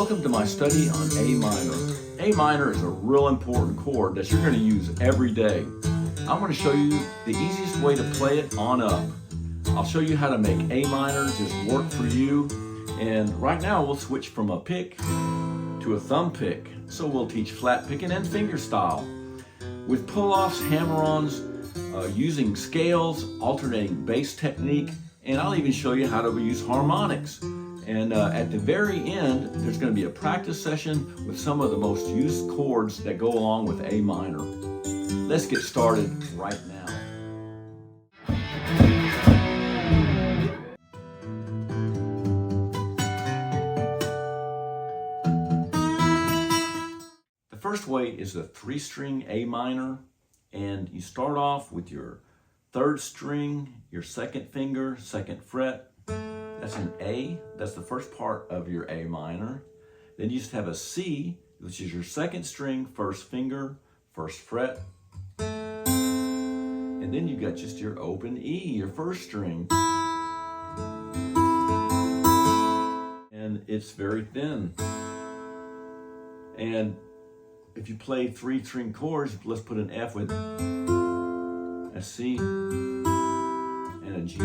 Welcome to my study on A minor. A minor is a real important chord that you're going to use every day. I'm going to show you the easiest way to play it on up. I'll show you how to make A minor just work for you. And right now we'll switch from a pick to a thumb pick. So we'll teach flat picking and fingerstyle. With pull-offs, hammer-ons, using scales, alternating bass technique, and I'll even show you how to use harmonics. And at the very end, there's going to be a practice session with some of the most used chords that go along with A minor. Let's get started right now. The first way is the 3-string A minor, and you start off with your 3rd string, your 2nd finger, 2nd fret. That's an A, that's the first part of your A minor. Then you just have a C, which is your 2nd string, 1st finger, 1st fret. And then you got just your open E, your 1st string. And it's very thin. And if you play 3-string chords, let's put an F with a C and a G.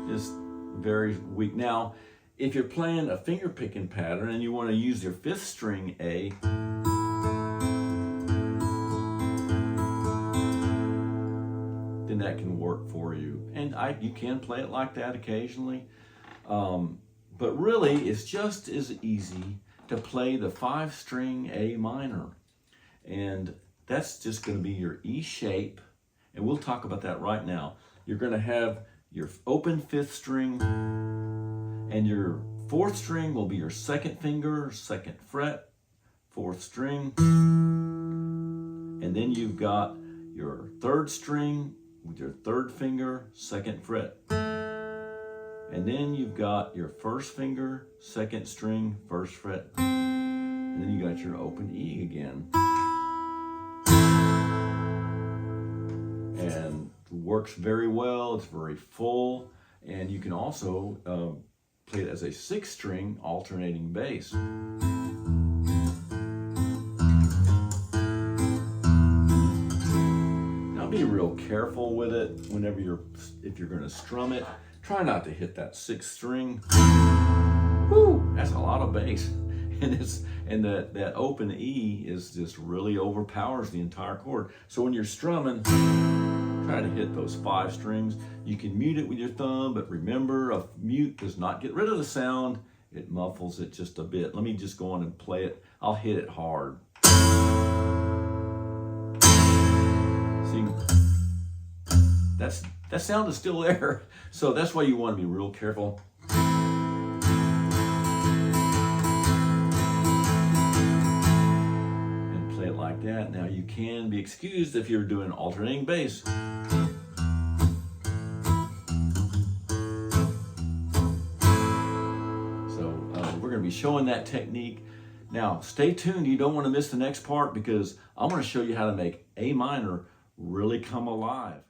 Just very weak. Now, if you're playing a finger picking pattern and you want to use your 5th string A, then that can work for you. And you can play it like that occasionally. But really, it's just as easy to play the 5-string A minor. And that's just going to be your E shape. And we'll talk about that right now. You're going to have your open 5th string, and your 4th string will be your 2nd finger, 2nd fret, 4th string. And then you've got your 3rd string with your 3rd finger, 2nd fret. And then you've got your 1st finger, 2nd string, 1st fret. And then you got your open E again. And works very well, it's very full, and you can also play it as a 6-string alternating bass. Now be real careful with it whenever if you're going to strum it. Try not to hit that 6th string. Woo, that's a lot of bass. And that open E is just really overpowers the entire chord. So when you're strumming, try to hit those 5 strings. You can mute it with your thumb, but remember, a mute does not get rid of the sound. It muffles it just a bit. Let me just go on and play it. I'll hit it hard. See, that sound is still there. So that's why you want to be real careful. Like that. Now you can be excused if you're doing alternating bass. So we're going to be showing that technique. Now stay tuned, you don't want to miss the next part, because I'm going to show you how to make A minor really come alive.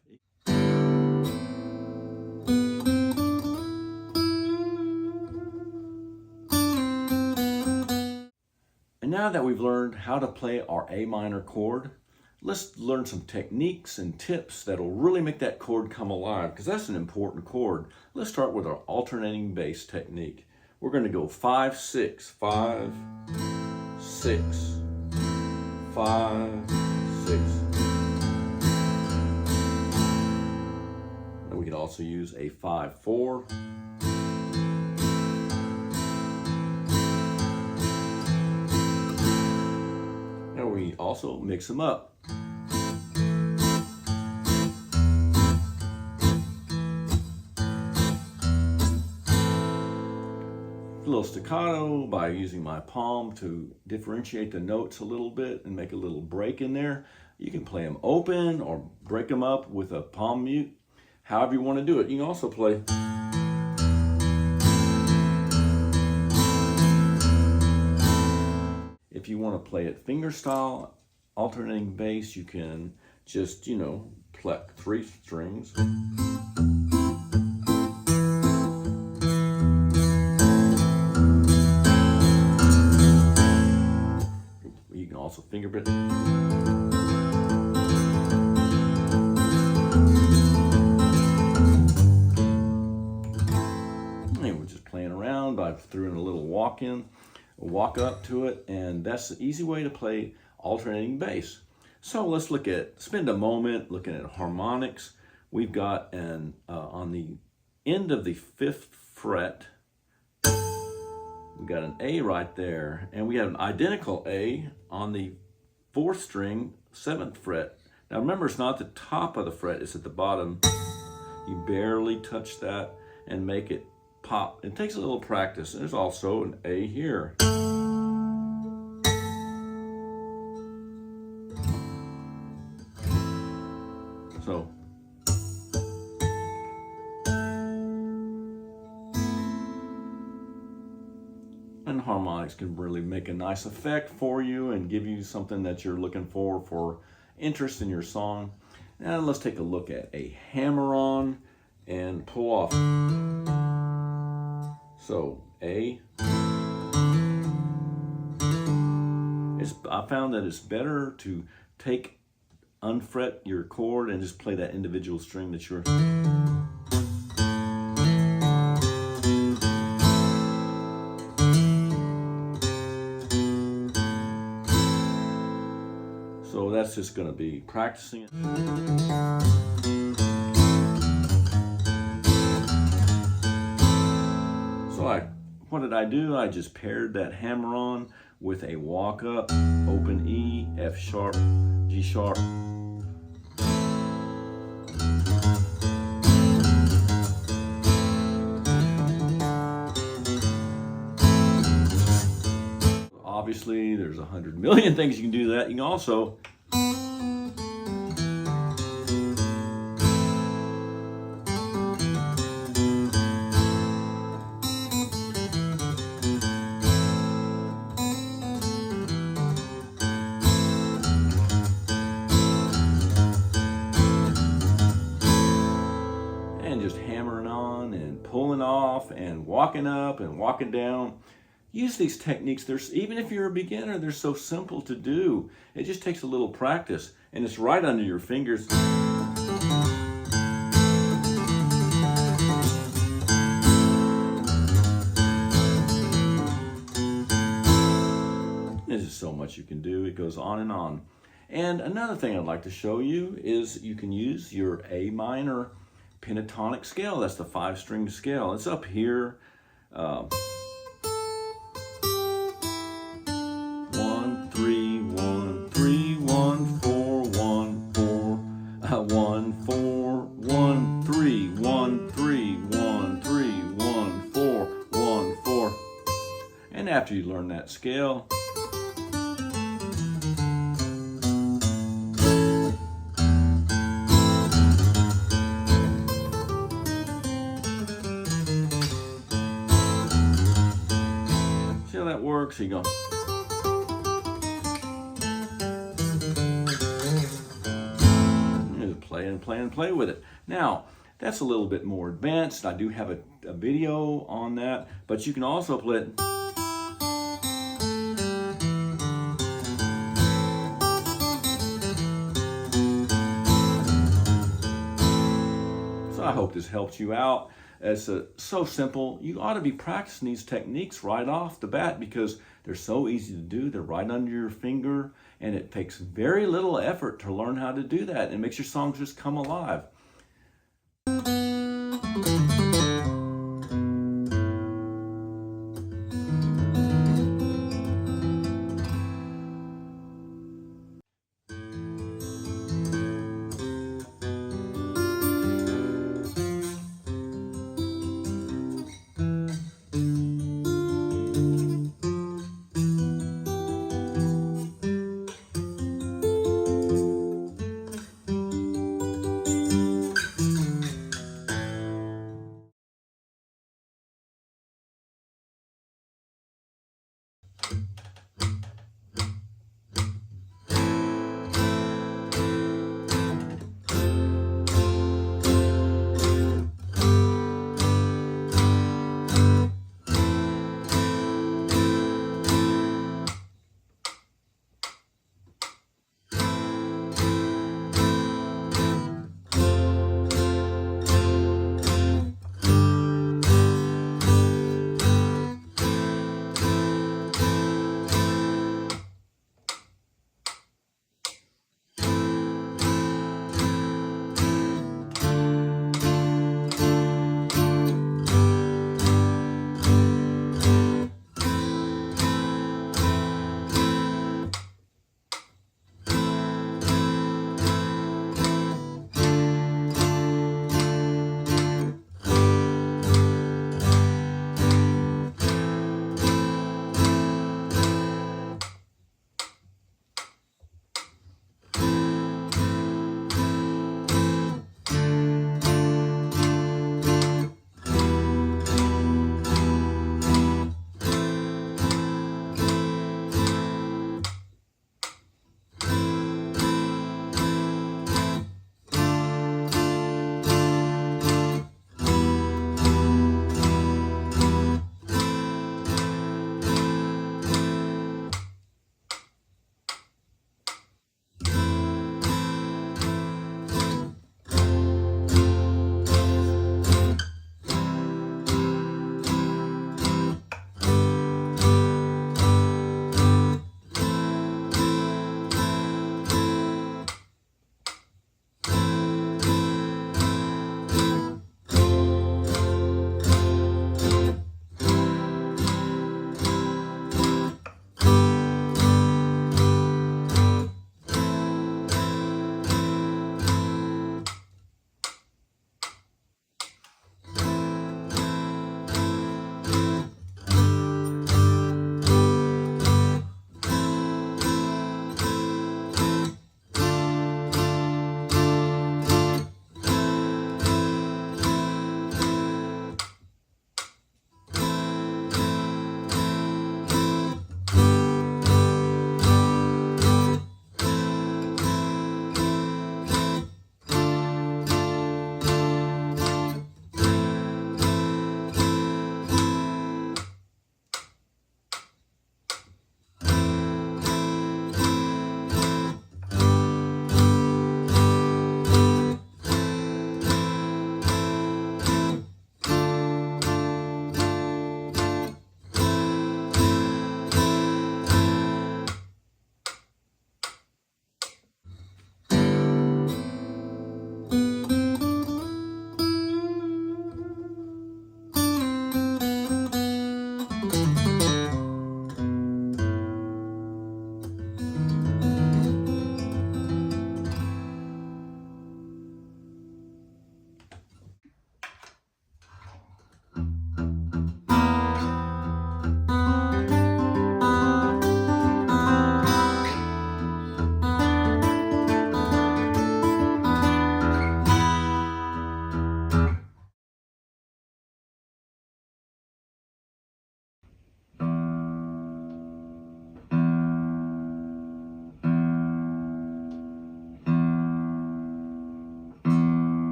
Now that we've learned how to play our A minor chord, let's learn some techniques and tips that'll really make that chord come alive, because that's an important chord. Let's start with our alternating bass technique. We're going to go 5, 6, 5, 6, 5, 6. And we can also use a 5, 4. We also mix them up. A little staccato by using my palm to differentiate the notes a little bit and make a little break in there. You can play them open or break them up with a palm mute, however you want to do it. You can also play if you want to play it fingerstyle, alternating bass, you can just, pluck 3 strings. So finger bit. And we're just playing around. I threw in a little walk up to it, and that's the easy way to play alternating bass. So let's spend a moment looking at harmonics. We've got on the end of the 5th fret, we got an A right there, and we have an identical A on the 4th string, 7th fret. Now remember, it's not the top of the fret, it's at the bottom. You barely touch that and make it pop. It takes a little practice. There's also an A here. So and harmonics can really make a nice effect for you and give you something that you're looking for interest in your song. Now let's take a look at a hammer-on and pull off. So A. I found that it's better to unfret your chord and just play that individual string that you're. So that's just going to be practicing it. So what did I do? I just paired that hammer on with a walk up, open E, F sharp, G sharp. Obviously, there's 100 million things you can do that. You can also just hammering on and pulling off and walking up and walking down. Use these techniques. Even if you're a beginner, they're so simple to do. It just takes a little practice, and it's right under your fingers. There's just so much you can do. It goes on and on. And another thing I'd like to show you is you can use your A minor pentatonic scale. That's the 5-string scale. It's up here. 1 3 1 3 1 4 1 4 1 4 1 3 1 3 1 3 1 4 1 4. And after you learn that scale, see how that works? So you go. Play with it. Now, that's a little bit more advanced. I do have a video on that, but you can also play it. So I hope this helps you out. It's so simple. You ought to be practicing these techniques right off the bat because they're so easy to do. They're right under your finger, and it takes very little effort to learn how to do that. It makes your songs just come alive.